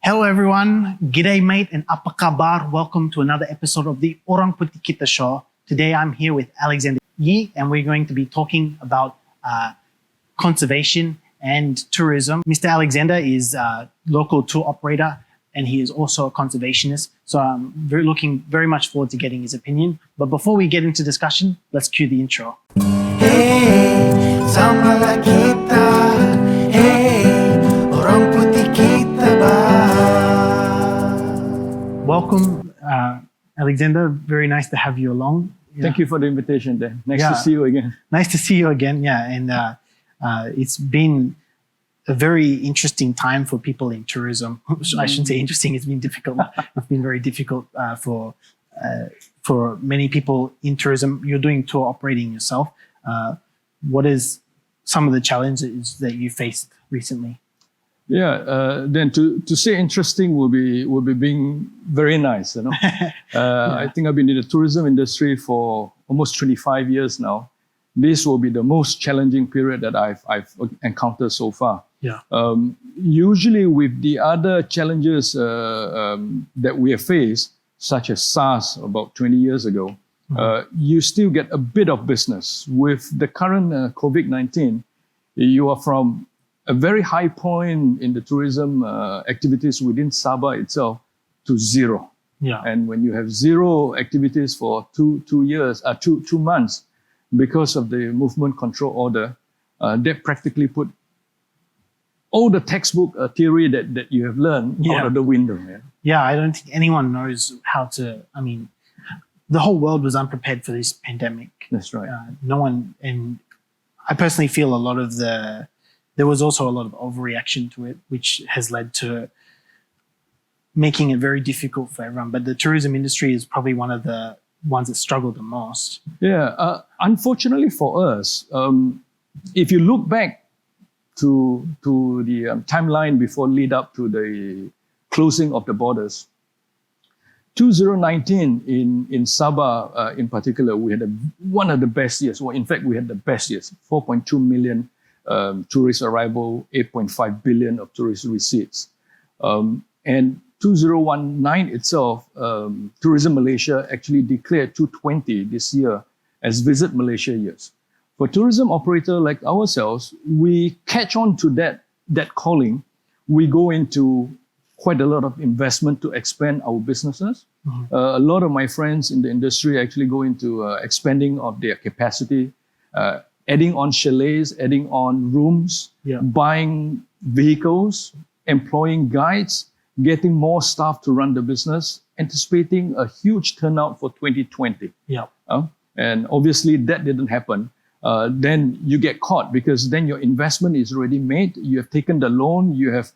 Hello everyone, g'day mate and apa kabar? Welcome to another episode of the Orang Putih Kita show. Today I'm here with Alexander Yee and we're going to be talking about conservation and tourism. Mr. Alexander is a local tour operator and he is also a conservationist. So I'm looking very much forward to getting his opinion. But before we get into discussion, let's cue the intro. Hey, samalah kita. Hey, orang putih kita bah. Welcome, Alexander. Very nice to have you along. Thank you for the invitation, Dan. Nice to see you again. Nice to see you again, yeah. And it's been a very interesting time for people in tourism. I shouldn't say interesting, it's been difficult. It's been very difficult for many people in tourism. You're doing tour operating yourself. What is some of the challenges that you faced recently? Yeah, then to say interesting will be being very nice, you know. I think I've been in the tourism industry for almost 25 years now. This will be the most challenging period that I've encountered so far. Yeah. Usually with the other challenges that we have faced, such as SARS about 20 years ago, you still get a bit of business. With the current COVID-19, you are from a very high point in the tourism activities within Sabah itself to zero. Yeah. And when you have zero activities for two months because of the movement control order, that practically put all the textbook theory that you have learned out of the window. Yeah, I don't think anyone knows how to, I mean, the whole world was unprepared for this pandemic. That's right. No one, and I personally feel there was also a lot of overreaction to it, which has led to making it very difficult for everyone. But the tourism industry is probably one of the ones that struggled the most. Yeah, unfortunately for us, if you look back to the timeline before lead up to the closing of the borders, 2019 in Sabah in particular, we had one of the best years. Well, in fact, we had the best years, 4.2 million tourist arrival, 8.5 billion of tourist receipts. And 2019 itself, Tourism Malaysia actually declared 2020 this year as Visit Malaysia years. For tourism operator like ourselves, we catch on to that calling. We go into quite a lot of investment to expand our businesses. A lot of my friends in the industry actually go into expanding of their capacity, adding on chalets, adding on rooms, buying vehicles, employing guides, getting more staff to run the business, anticipating a huge turnout for 2020. Yeah. And obviously that didn't happen. Then you get caught because then your investment is already made. You have taken the loan. You have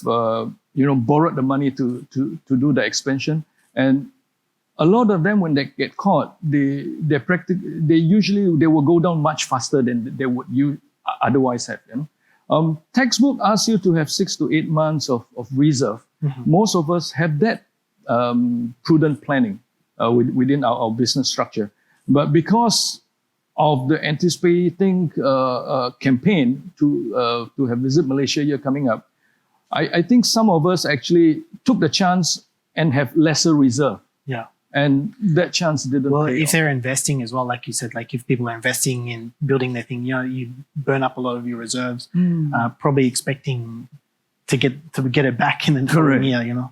borrowed the money to do the expansion. And a lot of them, when they get caught, they will go down much faster than they would otherwise have. Textbook asks you to have 6 to 8 months of reserve. Most of us have that prudent planning within our business structure. But because of the anticipating campaign to have Visit Malaysia year coming up, I think some of us actually took the chance and have lesser reserve. Yeah. And that chance didn't pay if off. they're investing as well, like you said, like if people are investing in building their thing, you burn up a lot of your reserves, probably expecting to get it back in the following year,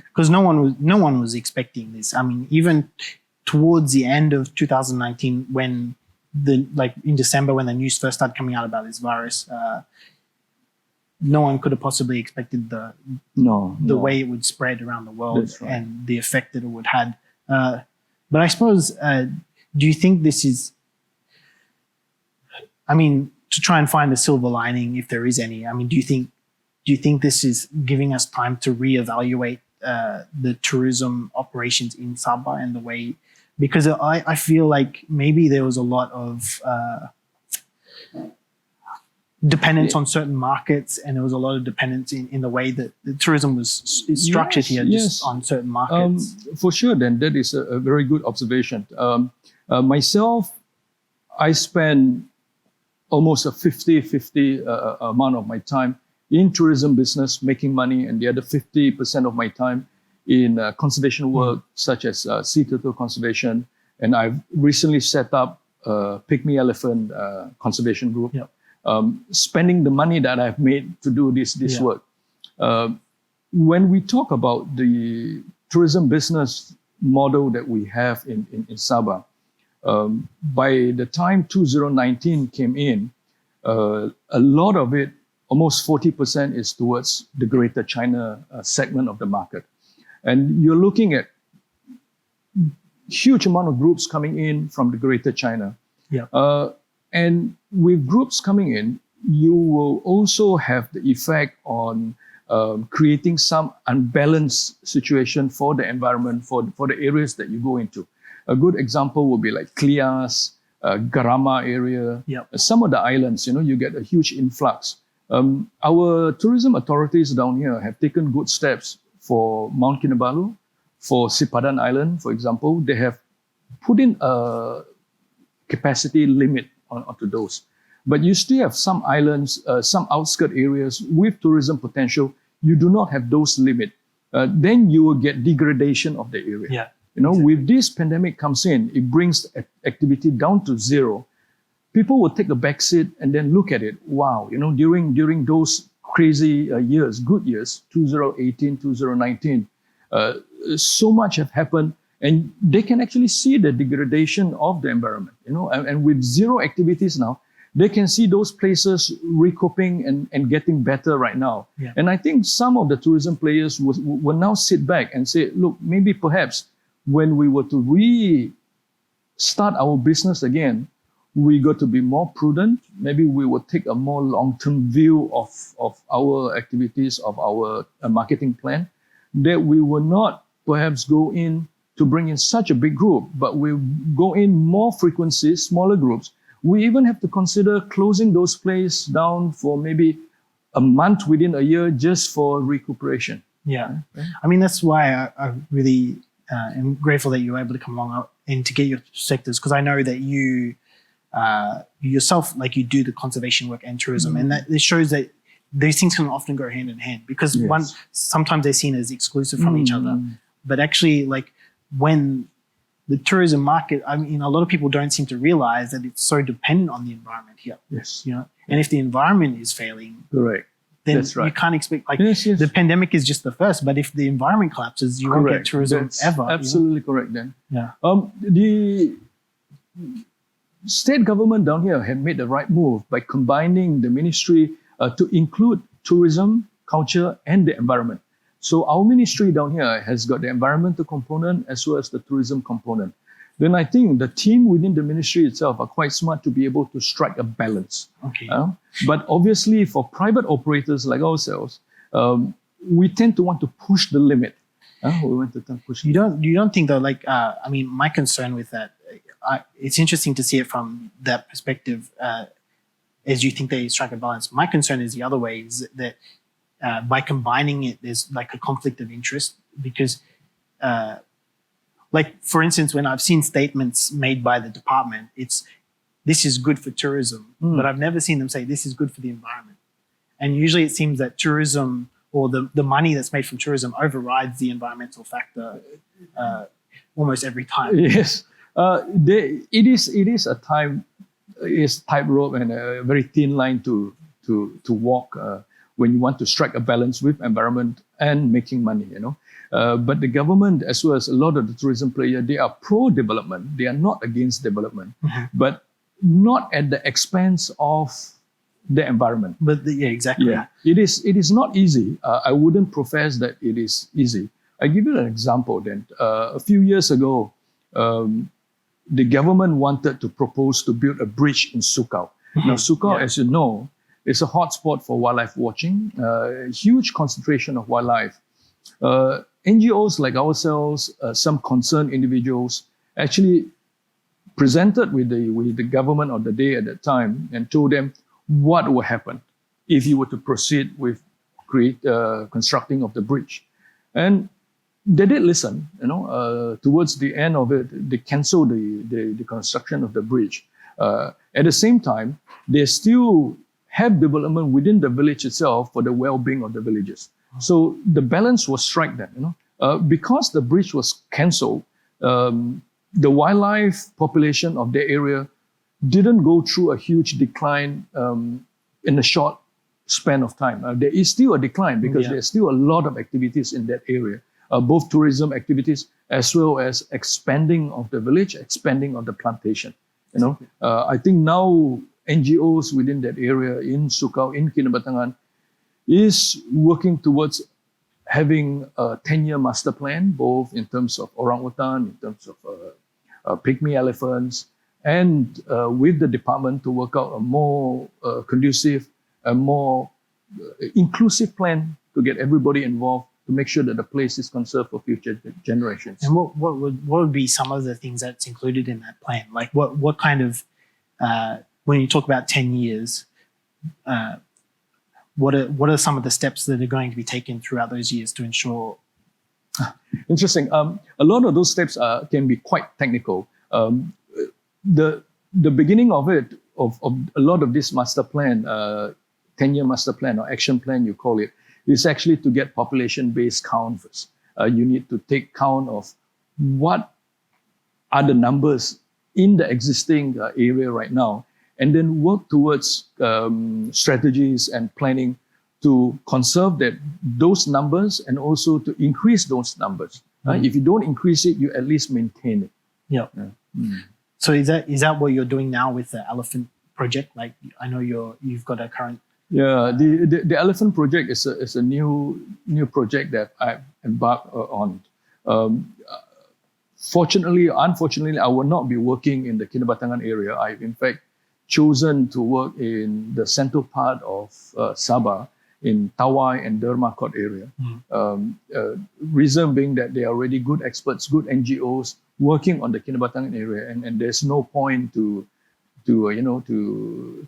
because no one was expecting this. I mean, even towards the end of 2019, when in December, when the news first started coming out about this virus, no one could have possibly expected the way it would spread around the world and the effect that it would have. But I suppose, do you think this is, I mean, to try and find the silver lining, if there is any, I mean, do you think this is giving us time to reevaluate the tourism operations in Sabah and the way, because I feel like maybe there was a lot of dependence on certain markets, and there was a lot of dependence in the way that the tourism is structured here, just on certain markets. For sure, then that is a very good observation. Myself, I spend almost a 50-50 amount of my time in tourism business, making money, and the other 50% of my time in conservation work, such as sea turtle conservation. And I've recently set up a pygmy elephant conservation group, spending the money that I've made to do this work. When we talk about the tourism business model that we have in Sabah, by the time 2019 came in, a lot of it, almost 40%, is towards the Greater China segment of the market. And you're looking at huge amount of groups coming in from the Greater China. And with groups coming in, you will also have the effect on creating some unbalanced situation for the environment, for the areas that you go into. A good example would be like Klias, Garama area, some of the islands, you get a huge influx. Our tourism authorities down here have taken good steps for Mount Kinabalu, for Sipadan Island, for example. They have put in a capacity limit onto those. But you still have some islands, some outskirt areas with tourism potential. You do not have those limits. Then you will get degradation of the area. With this pandemic comes in, it brings activity down to zero. People will take a back seat and then look at it. Wow, during those crazy years, good years, 2018, 2019, so much have happened, and they can actually see the degradation of the environment. And with zero activities now, they can see those places recouping and getting better right now. And I think some of the tourism players will now sit back and say, look, maybe perhaps when we were to restart our business again, we got to be more prudent. Maybe we will take a more long-term view of our activities, of our marketing plan, that we will not perhaps go in to bring in such a big group, but we go in more frequencies, smaller groups. We even have to consider closing those places down for maybe a month within a year just for recuperation. I mean, that's why I really am grateful that you were able to come along and to get your sectors, because I know that you yourself, like, you do the conservation work and tourism, and that it shows that these things can often go hand in hand, because sometimes they're seen as exclusive from each other, but actually, like, when the tourism market, I mean, a lot of people don't seem to realize that it's so dependent on the environment here. And if the environment is failing, then you can't expect, like, the pandemic is just the first, but if the environment collapses, you won't get tourism ever. Absolutely correct, then. The state government down here had made the right move by combining the ministry to include tourism, culture, and the environment. So our ministry down here has got the environmental component as well as the tourism component. Then I think the team within the ministry itself are quite smart to be able to strike a balance. But obviously for private operators like ourselves, we tend to want to push the limit. We want to push. You don't think though, like, I mean, my concern with that, it's interesting to see it from that perspective, as you think they strike a balance. My concern is the other way, is that by combining it, there's like a conflict of interest, because like, for instance, when I've seen statements made by the department, this is good for tourism, but I've never seen them say this is good for the environment. And usually it seems that tourism, or the money that's made from tourism, overrides the environmental factor almost every time. It is a tightrope and a very thin line to walk when you want to strike a balance with environment and making money, But the government, as well as a lot of the tourism players, they are pro-development. They are not against development, but not at the expense of the environment. But exactly. It is not easy. I wouldn't profess that it is easy. I give you an example then. A few years ago, the government wanted to propose to build a bridge in Sukau. Now, Sukau, as you know, is a hotspot for wildlife watching, a huge concentration of wildlife. NGOs like ourselves, some concerned individuals, actually presented with the government of the day at that time and told them what would happen if you were to proceed with constructing of the bridge. And they did listen, towards the end of it, they canceled the construction of the bridge. At the same time, they still have development within the village itself for the well-being of the villagers. So the balance was struck then, because the bridge was cancelled, the wildlife population of the area didn't go through a huge decline in a short span of time. There is still a decline because there's still a lot of activities in that area, both tourism activities as well as expanding of the village, expanding of the plantation. I think now NGOs within that area in Sukau, in Kinabatangan, is working towards having a 10-year master plan, both in terms of orangutan, in terms of pygmy elephants, and with the department to work out a more conducive, a more inclusive plan to get everybody involved to make sure that the place is conserved for future generations. And what would be some of the things that's included in that plan? Like what kind of, when you talk about 10 years, what are some of the steps that are going to be taken throughout those years to ensure? Interesting. A lot of those steps can be quite technical. The beginning of it, of a lot of this master plan, 10-year master plan or action plan, you call it, is actually to get population-based count first. You need to take count of what are the numbers in the existing area right now, and then work towards strategies and planning to conserve those numbers and also to increase those numbers. If you don't increase it, you at least maintain it. Yeah. So is that what you're doing now with the elephant project? Like, I know you've got a current. Yeah, the elephant project is a new project that I embarked on. Unfortunately, I will not be working in the Kinabatangan area. I've in fact chosen to work in the central part of Sabah, in Tawai and Dermakot area. Reason being that they are already good experts, good NGOs working on the Kinabatangan area, and there's no point to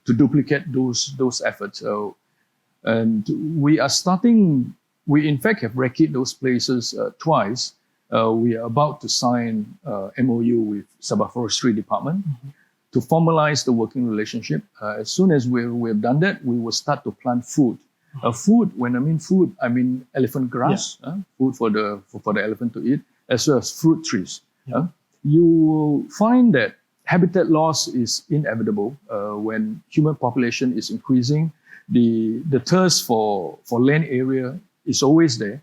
duplicate those efforts. And we are starting. We in fact have recce'd those places twice. We are about to sign MOU with Sabah Forestry Department to formalize the working relationship. As soon as we've done that, we will start to plant food. Food. When I mean food, I mean elephant grass, food for the elephant to eat, as well as fruit trees. You will find that habitat loss is inevitable when human population is increasing. The thirst for land area is always there.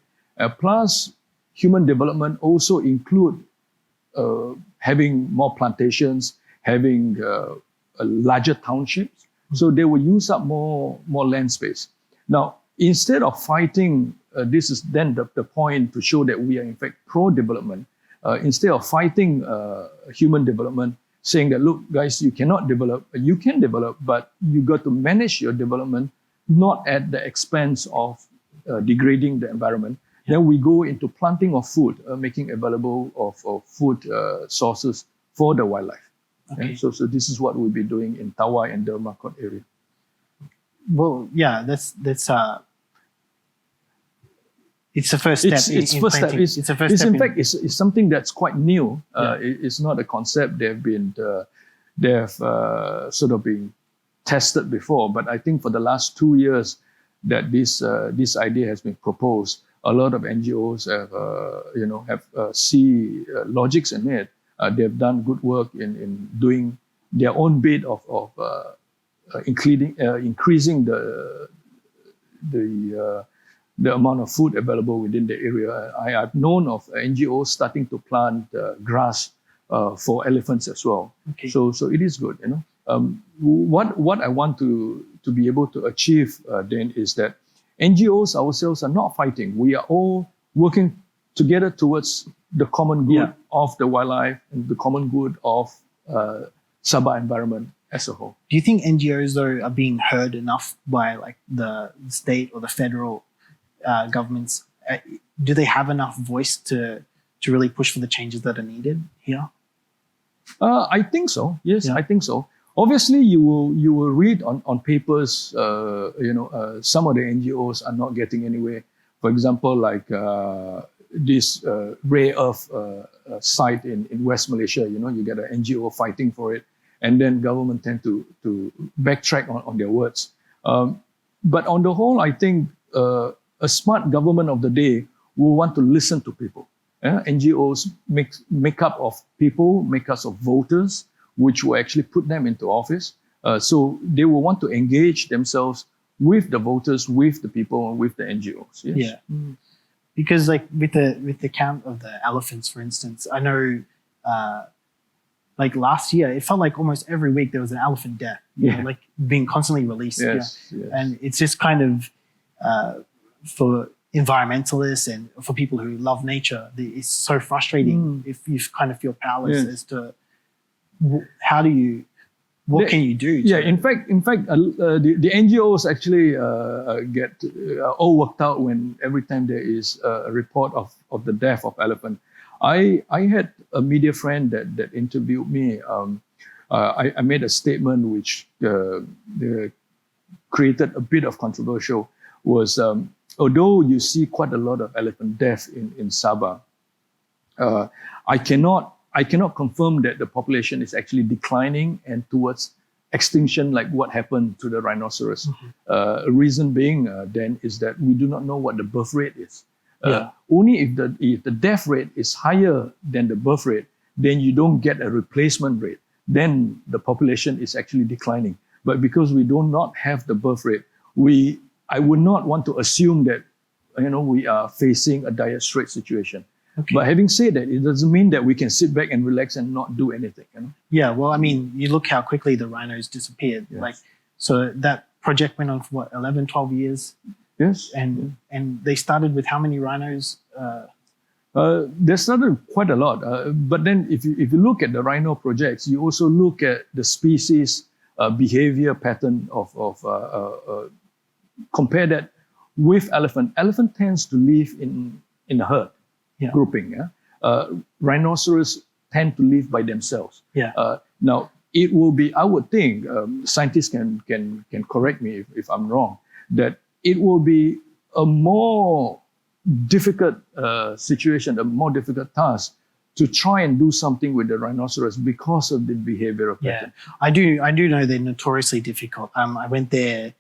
Plus, human development also include having more plantations, having larger townships. So they will use up more land space. Now, instead of fighting, this is then the point to show that we are in fact pro-development. Instead of fighting human development, saying that, look, guys, you cannot develop. You can develop, but you got to manage your development not at the expense of degrading the environment. Then we go into planting of food, making available of food sources for the wildlife. Okay. So this is what we'll be doing in Tawai and Dermakot area. Well, yeah, that's it's the first step. It's first step. It's in fact it's something that's quite new. It's not a concept they've sort of been tested before. But I think for the last 2 years that this idea has been proposed, a lot of NGOs have see logics in it. They've done good work in doing their own bit of increasing the amount of food available within the area. I've known of NGOs starting to plant grass for elephants as well. Okay. So it is good. What I want to be able to achieve then is that NGOs ourselves are not fighting. We are all working together towards the common good of the wildlife and the common good of Sabah environment as a whole. Do you think NGOs though are being heard enough by like the state or the federal governments? Do they have enough voice to really push for the changes that are needed here? I think so. Yes, I think so. Obviously, you will read on papers. Some of the NGOs are not getting anywhere. For example, like this rare earth site in West Malaysia. You get an NGO fighting for it, and then government tend to backtrack on their words. But on the whole, I think a smart government of the day will want to listen to people. NGOs make up of people, make up of voters, which will actually put them into office. So they will want to engage themselves with the voters, with the people, and with the NGOs. Yes? Yeah. Because like with the count of the elephants, for instance, I know like last year, it felt like almost every week there was an elephant death, you know, like being constantly released. Yes, yeah. yes. And it's just kind of for environmentalists and for people who love nature, it's so frustrating if you kind of feel powerless as to how do you, what can you do? Yeah, in fact, the NGOs actually get all worked out when every time there is a report of the death of elephant. I had a media friend that interviewed me. I made a statement which created a bit of controversial. Was although you see quite a lot of elephant death in Sabah, I cannot confirm that the population is actually declining and towards extinction like what happened to the rhinoceros. Reason being then is that we do not know what the birth rate is. Only if the death rate is higher than the birth rate, then you don't get a replacement rate. Then the population is actually declining. But because we do not have the birth rate, I would not want to assume that we are facing a dire straits situation. Okay. But having said that, it doesn't mean that we can sit back and relax and not do anything. Yeah, well, I mean, you look how quickly the rhinos disappeared. Yes. Like, so that project went on for what, 11, 12 years? Yes. And they started with how many rhinos? They started quite a lot. But then if you look at the rhino projects, you also look at the species behavior pattern of compare that with elephant. Elephant tends to live in a herd grouping. Rhinoceros tend to live by themselves. Now, it will be, I would think, scientists can correct me if I'm wrong, that it will be a more difficult situation, a more difficult task to try and do something with the rhinoceros because of the behavioral pattern. I do know they're notoriously difficult. I went there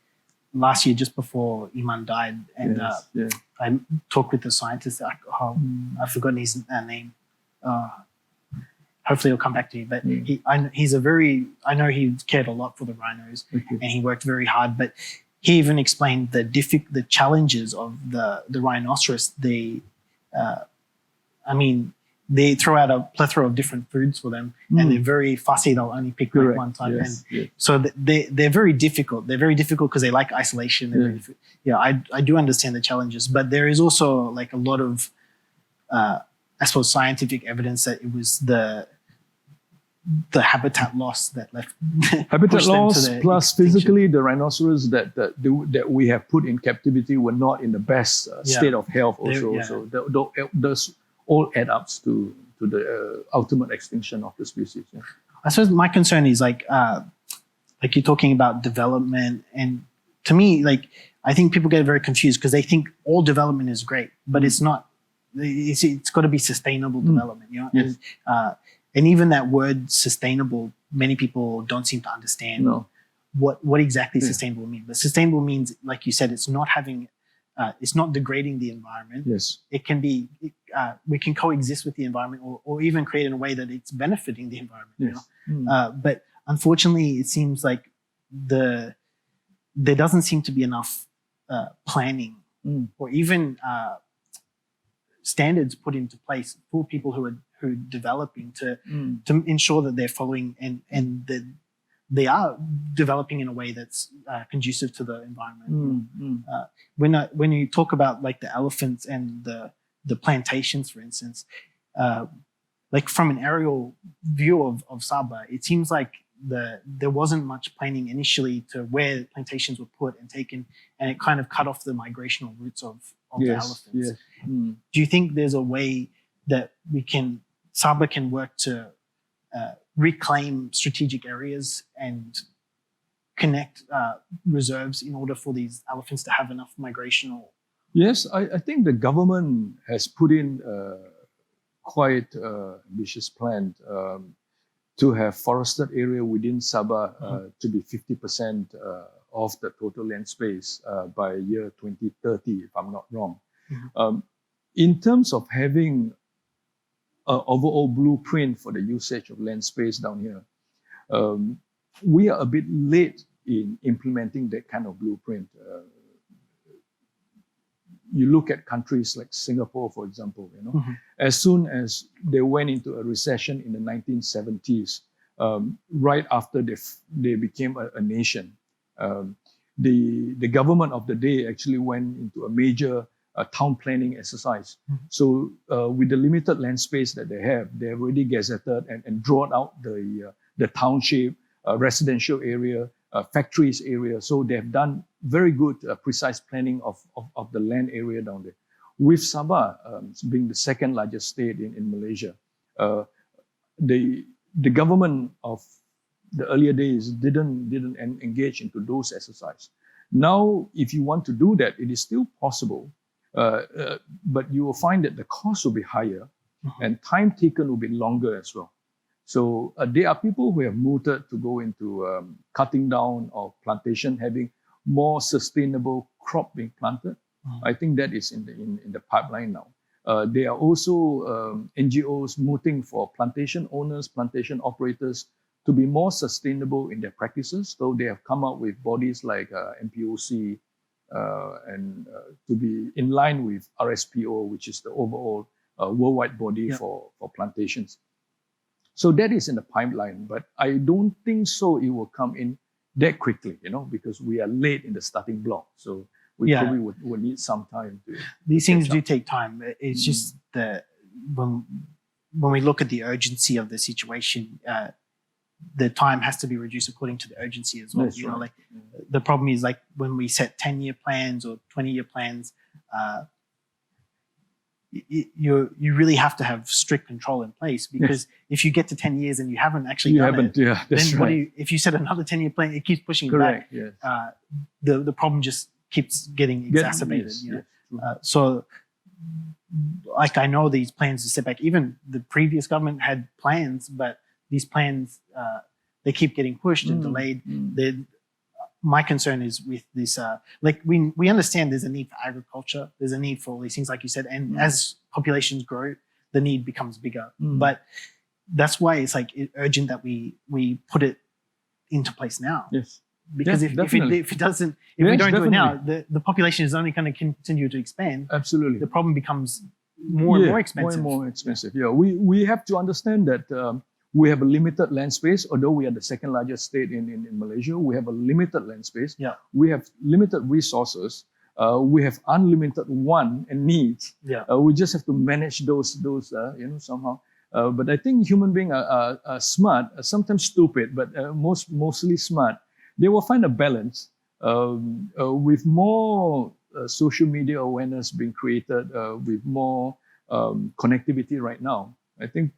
last year just before Iman died, and I talked with the scientist. I've forgotten his name. Hopefully he'll come back to me. But I know he cared a lot for the rhinos, and he worked very hard. But he even explained the challenges of the rhinoceros. They throw out a plethora of different foods for them, and they're very fussy. They'll only pick like one type. So they're very difficult. They're very difficult because they like isolation. I do understand the challenges, but there is also like a lot of, I suppose, scientific evidence that it was the habitat loss that left habitat loss plus physically the rhinoceros that we have put in captivity were not in the best state of health. So those all add up to the ultimate extinction of the species. I suppose my concern is like you're talking about development, and to me, like, I think people get very confused because they think all development is great, but it's not. It's got to be sustainable development, Yes. And even that word sustainable, many people don't seem to understand what exactly sustainable means. But sustainable means, like you said, it's not having. It's not degrading the environment. Yes. It can be, we can coexist with the environment or even create in a way that it's benefiting the environment. Yes. But unfortunately, it seems like there doesn't seem to be enough planning or even standards put into place for people who are developing to ensure that they're following and that they are developing in a way that's conducive to the environment. When you talk about like the elephants and the plantations, for instance, like from an aerial view of Sabah, it seems like there wasn't much planning initially to where plantations were put and taken, and it kind of cut off the migrational routes of the elephants. Do you think there's a way that Sabah can work to reclaim strategic areas and connect reserves in order for these elephants to have enough migrational? Yes, I think the government has put in quite ambitious plan to have forested area within Sabah to be 50% of the total land space by year 2030, if I'm not wrong. Mm-hmm. In terms of having an overall blueprint for the usage of land space down here, we are a bit late in implementing that kind of blueprint. You look at countries like Singapore, for example, Mm-hmm. as soon as they went into a recession in the 1970s, right after they became a nation, the government of the day actually went into a major town planning exercise. Mm-hmm. So with the limited land space that they have already gazetted and drawn out the township, residential area, factories area. So they have done very good precise planning of the land area down there. With Sabah being the second largest state in Malaysia, the government of the earlier days didn't engage into those exercises. Now, if you want to do that, it is still possible, but you will find that the cost will be higher, Mm-hmm. and time taken will be longer as well. So there are people who have mooted to go into cutting down or plantation, having more sustainable crop being planted. Mm-hmm. I think that is in the pipeline now. There are also NGOs mooting for plantation owners, plantation operators to be more sustainable in their practices. So they have come up with bodies like MPOC and to be in line with RSPO, which is the overall worldwide body for plantations. So that is in the pipeline, but I don't think so it will come in that quickly, because we are late in the starting block. So we probably would need some time to. These things do take time. It's just that when we look at the urgency of the situation, the time has to be reduced according to the urgency as well. That's right. The problem is like when we set 10-year plans or 20-year plans, you really have to have strict control in place, because if you get to 10 years and you haven't actually done it, then if you set another 10-year plan, it keeps pushing it back. Yes. The problem just keeps getting exacerbated. So like I know these plans to set back. Even the previous government had plans, but these plans they keep getting pushed and delayed. My concern is with this, like we understand there's a need for agriculture, there's a need for all these things, like you said, and as populations grow, the need becomes bigger. But that's why it's like urgent that we put it into place now. Yes. Because if we don't do it now, the population is only going to continue to expand. Absolutely. The problem becomes more and more expensive. More and more expensive. Yeah, we have to understand that we have a limited land space. Although we are the second largest state in Malaysia, we have a limited land space. Yeah. We have limited resources. We have unlimited want and needs. Yeah. We just have to manage those somehow. But I think human beings are smart, sometimes stupid, but mostly smart. They will find a balance with more social media awareness being created, with more connectivity right now. I think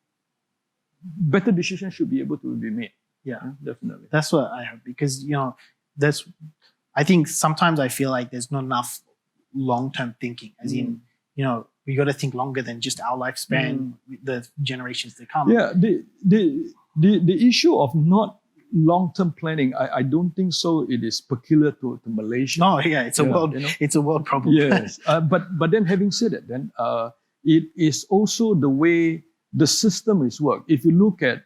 better decisions should be able to be made. Yeah, definitely. That's what I hope, because I think sometimes I feel like there's not enough long-term thinking, as in, we got to think longer than just our lifespan, the generations to come. Yeah, the issue of not long-term planning, I don't think so. It is peculiar to Malaysia. No, yeah, it's a world problem. Yes, but then having said it, then it is also the way the system is worked. If you look at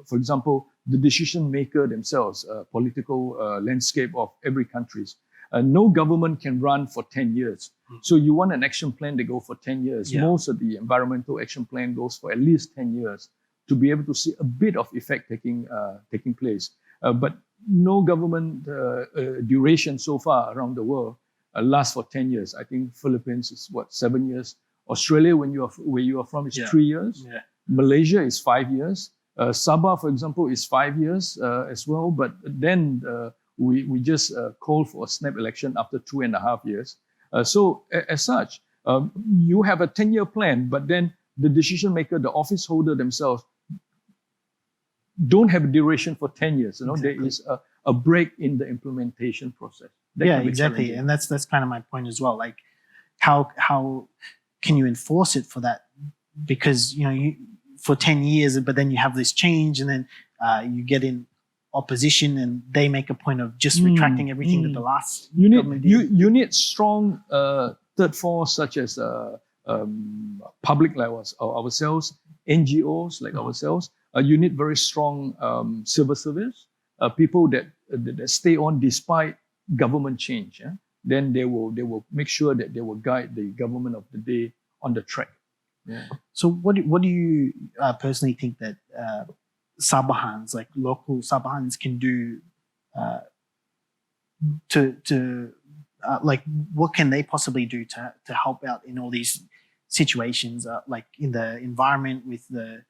for example, the decision maker themselves, political landscape of every country, no government can run for 10 years. So you want an action plan, they go for 10 years. Yeah. Most of the environmental action plan goes for at least 10 years to be able to see a bit of effect taking place. But no government duration so far around the world lasts for 10 years. I think Philippines is 7 years. Australia, where you are from, is 3 years. Yeah. Malaysia is 5 years. Sabah, for example, is 5 years as well. But then we just called for a snap election after 2.5 years. So as such, you have a 10-year plan, but then the decision maker, the office holder themselves, don't have a duration for 10 years. Exactly. There is a break in the implementation process. Exactly. And that's kind of my point as well. Like, how can you enforce it for that? Because, for 10 years, but then you have this change, and then you get in opposition and they make a point of just retracting everything that the last You government did. you need strong third force such as public like ourselves, NGOs like ourselves. You need very strong civil service, people that stay on despite government change. Yeah? Then they will make sure that they will guide the government of the day on the track. Yeah. So what do you personally think that Sabahans, like local Sabahans, can do to like what can they possibly do to help out in all these situations, like in the environment with the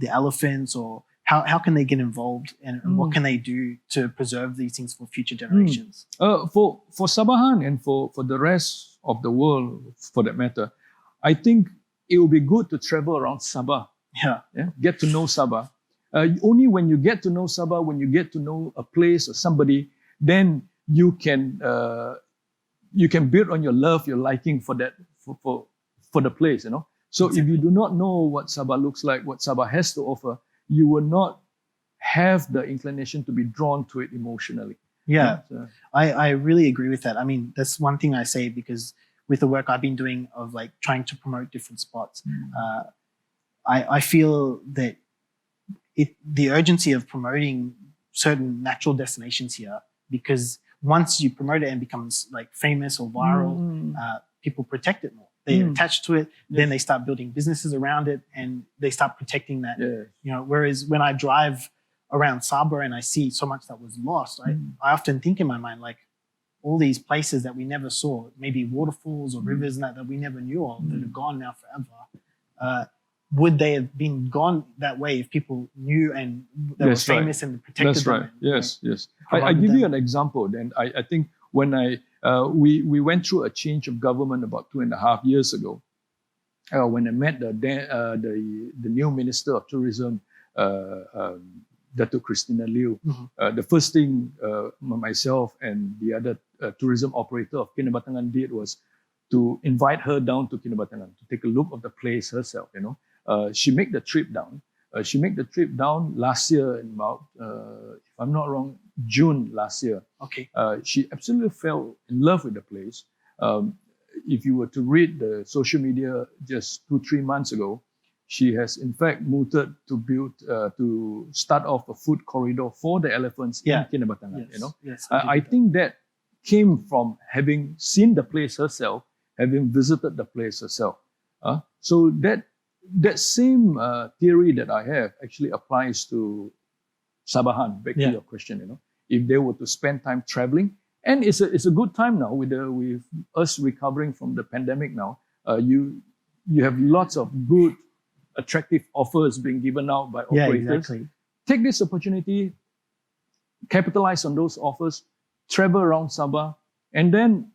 elephants, or how can they get involved and what can they do to preserve these things for future generations? For Sabahan and for the rest of the world, for that matter, I think it will be good to travel around Sabah. Yeah. Get to know Sabah. Only when you get to know Sabah, when you get to know a place or somebody, then you can build on your love, your liking for that for the place. You know. So if you do not know what Sabah looks like, what Sabah has to offer, you will not have the inclination to be drawn to it emotionally. Yeah, So, I really agree with that. I mean, that's one thing I say because with the work I've been doing of like trying to promote different spots, I feel that the urgency of promoting certain natural destinations here, because once you promote it and becomes like famous or viral, people protect it more. They attach to it, then they start building businesses around it, and they start protecting that. You know, whereas when I drive around Sabah and I see so much that was lost, I often think in my mind like all these places that we never saw, maybe waterfalls or rivers and that we never knew of, that are gone now forever. Would they have been gone that way if people knew and they were famous and protected That's right. them? Yes. I give you an example. Then I think when we went through a change of government about 2.5 years ago, when I met the new Minister of Tourism, Datuk Christina Liu, the first thing myself and the other tourism operator of Kinabatangan did was to invite her down to Kinabatangan to take a look of the place herself. You know, she made the trip down. She made the trip down last year in about, if I'm not wrong, June last year. Okay. She absolutely fell in love with the place. If you were to read the social media just 2-3 months ago, she has in fact mooted to start off a food corridor for the elephants in Kinabatangan. Yes. You know, Yes, I think that came from having seen the place herself, having visited the place herself. So that same theory that I have actually applies to Sabahan. Back to your question, you know, if they were to spend time traveling, and it's a good time now with us recovering from the pandemic now. You have lots of good, attractive offers being given out by operators. Yeah, exactly. Take this opportunity, capitalize on those offers, travel around Sabah, and then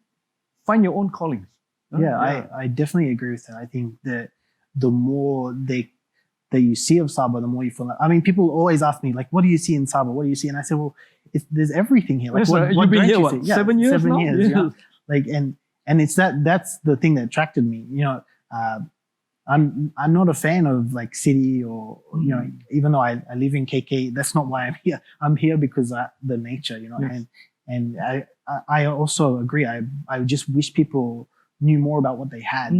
find your own callings. I definitely agree with that. I think that the more that you see of Sabah, the more you feel like, I mean, people always ask me, like, what do you see in Sabah? What do you see? And I say, well, there's everything here. Like, You've been here, see? 7 years 7 now? years, Yeah. Like, and it's that's the thing that attracted me. You know, I'm not a fan of like city or, you know, even though I live in KK, that's not why I'm here. I'm here because the nature, you know, and I also agree. I just wish people knew more about what they had,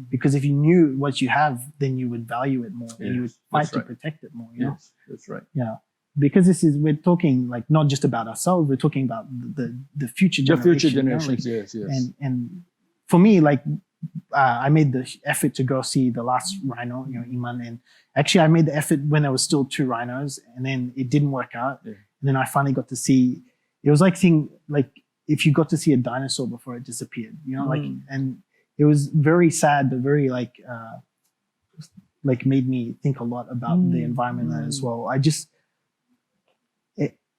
because if you knew what you have, then you would value it more and you would fight to protect it more. You know? That's right. Yeah, because we're talking like not just about ourselves. We're talking about the future generation. The future generations, you know? yes. And for me, like I made the effort to go see the last rhino, you know, Iman, and actually I made the effort when there was still 2 rhinos, and then it didn't work out. And then I finally got to see. It was like seeing if you got to see a dinosaur before it disappeared, you know, and it was very sad, but very made me think a lot about the environment as well.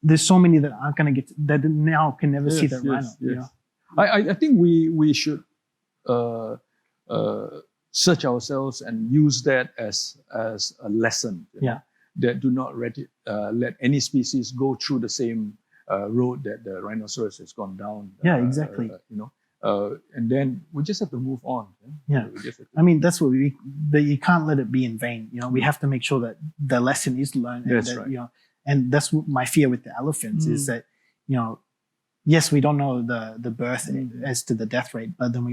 There's so many that aren't going to get that now can never see that rhino. You know? I think we should search ourselves and use that as a lesson. You know, that do not let any species go through the same road that the rhinoceros has gone down. Exactly. You know, and then we just have to move on. I mean, that's what you can't let it be in vain. You know, we have to make sure that the lesson is learned. And That's that, right. You know, and that's my fear with the elephants is that, yes, we don't know the birth as to the death rate, but then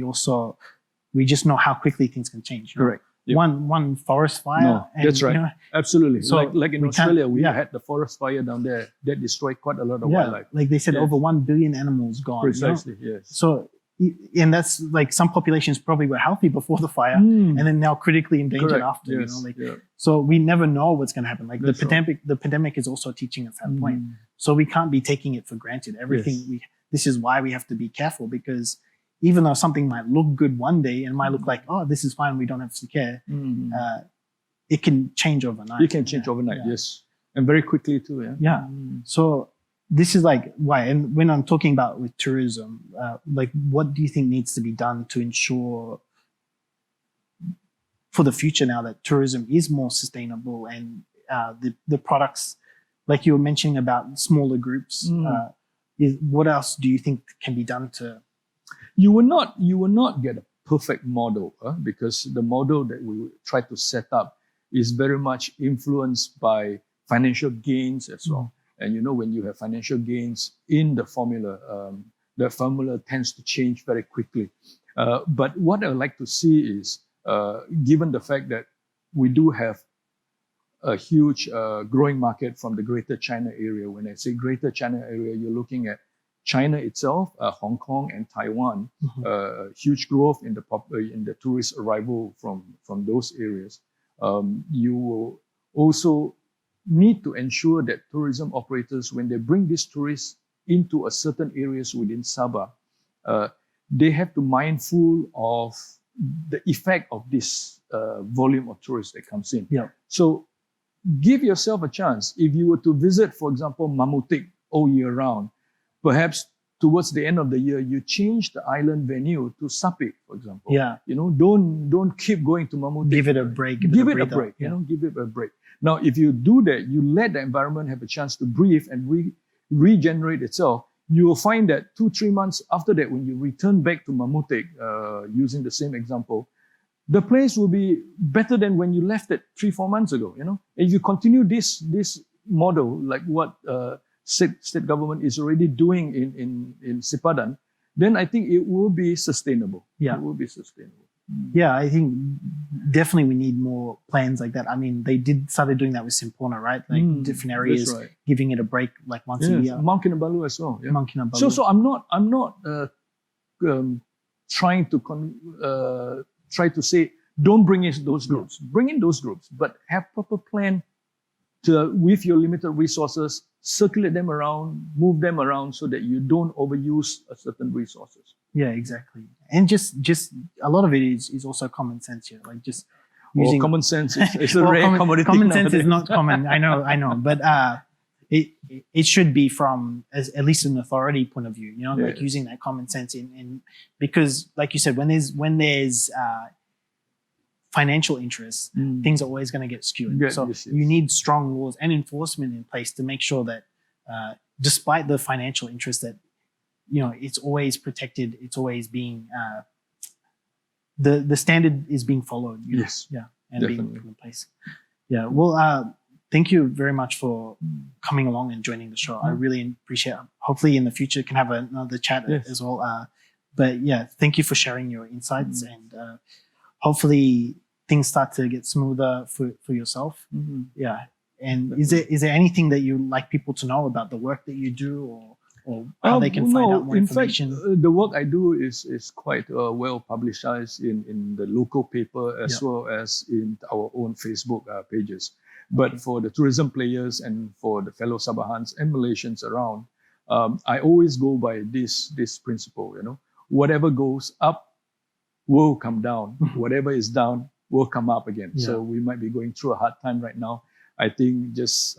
we just know how quickly things can change. Correct. Yep. One forest fire. No, that's right. Absolutely. So like in Australia, we had the forest fire down there that destroyed quite a lot of wildlife. Like they said, over 1 billion animals gone. Precisely, yes. So, and that's like some populations probably were healthy before the fire and then now critically endangered after, Yes. So we never know what's going to happen. Like That's the pandemic is also teaching us that point. So we can't be taking it for granted. Everything this is why we have to be careful, because even though something might look good one day and might look like, oh, this is fine, we don't have to care, it can change overnight. It can change overnight, yes. And very quickly too, Yeah. So this is like why, and when I'm talking about with tourism, like what do you think needs to be done to ensure for the future now that tourism is more sustainable and the products, like you were mentioning about smaller groups, what else do you think can be done to? You will not get a perfect model because the model that we try to set up is very much influenced by financial gains as well. And when you have financial gains in the formula tends to change very quickly. But what I would like to see is, given the fact that we do have a huge growing market from the Greater China area. When I say Greater China area, you're looking at China itself, Hong Kong and Taiwan, huge growth in the tourist arrival from those areas. You will also need to ensure that tourism operators, when they bring these tourists into a certain areas within Sabah, they have to mindful of the effect of this volume of tourists that comes in. Yeah. So give yourself a chance. If you were to visit, for example, Mamutik all year round, perhaps towards the end of the year, you change the island venue to Sapik, for example. Yeah. Don't keep going to Mamutik. Give it a break. Give it a break. Give it a break. Now, if you do that, you let the environment have a chance to breathe and regenerate itself. You will find that 2-3 months after that, when you return back to Mamutik, using the same example, the place will be better than when you left it 3-4 months ago. If you continue this model, like what state government is already doing in Sipadan, then I think it will be sustainable. Yeah. It will be sustainable. Yeah, I think definitely we need more plans like that. I mean, they started doing that with Simpona, right? Like different areas, giving it a break like once a year. Mount Kinabalu as well. Yeah. Mount Kinabalu. So I'm not trying to try to say don't bring in those groups. Bring in those groups, but have proper plan with your limited resources, circulate them around, move them around so that you don't overuse a certain resources. Yeah, exactly. And just a lot of it is also common sense here. Like just using common sense is a rare commodity. Common sense is not common. I know. But it should be from at least an authority point of view, like using that common sense in because like you said, when there's financial interests, things are always going to get skewed. You need strong laws and enforcement in place to make sure that despite the financial interest that it's always protected, it's always being the standard is being followed. Yes. Yeah. And definitely. being put in place. Yeah. Well, thank you very much for coming along and joining the show. I really appreciate it. Hopefully in the future can have another chat as well. But yeah, thank you for sharing your insights and hopefully things start to get smoother for yourself. Yeah. And definitely. Is there anything that you like people to know about the work that you do or how they can find out more information? In fact, the work I do is quite well publicized in the local paper as well as in our own Facebook pages. But for the tourism players and for the fellow Sabahans and Malaysians around, I always go by this principle. Whatever goes up will come down. Whatever is down will come up again. Yeah. So we might be going through a hard time right now. I think just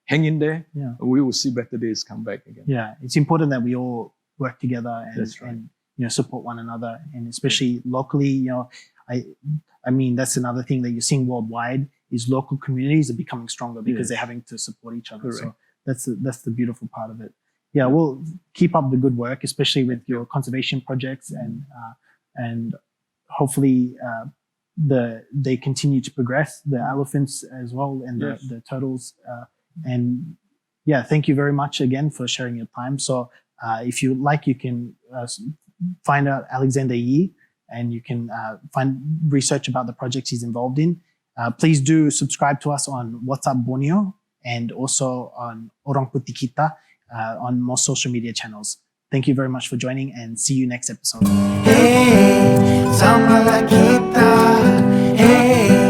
hang in there. Yeah. We will see better days come back again. Yeah, it's important that we all work together and support one another, and especially locally. I mean that's another thing that you're seeing worldwide is local communities are becoming stronger because they're having to support each other. Correct. So that's the beautiful part of it. Yeah, we'll keep up the good work, especially with your conservation projects and hopefully they continue to progress, the elephants as well and the turtles. And yeah, thank you very much again for sharing your time. So if you like, you can find out Alexander Yee, and you can find research about the projects he's involved in. Please do subscribe to us on Wzzup Borneo and also on Orang Putih Kita on most social media channels. Thank you very much for joining, and see you next episode. Hey, sama lah kita. Hey.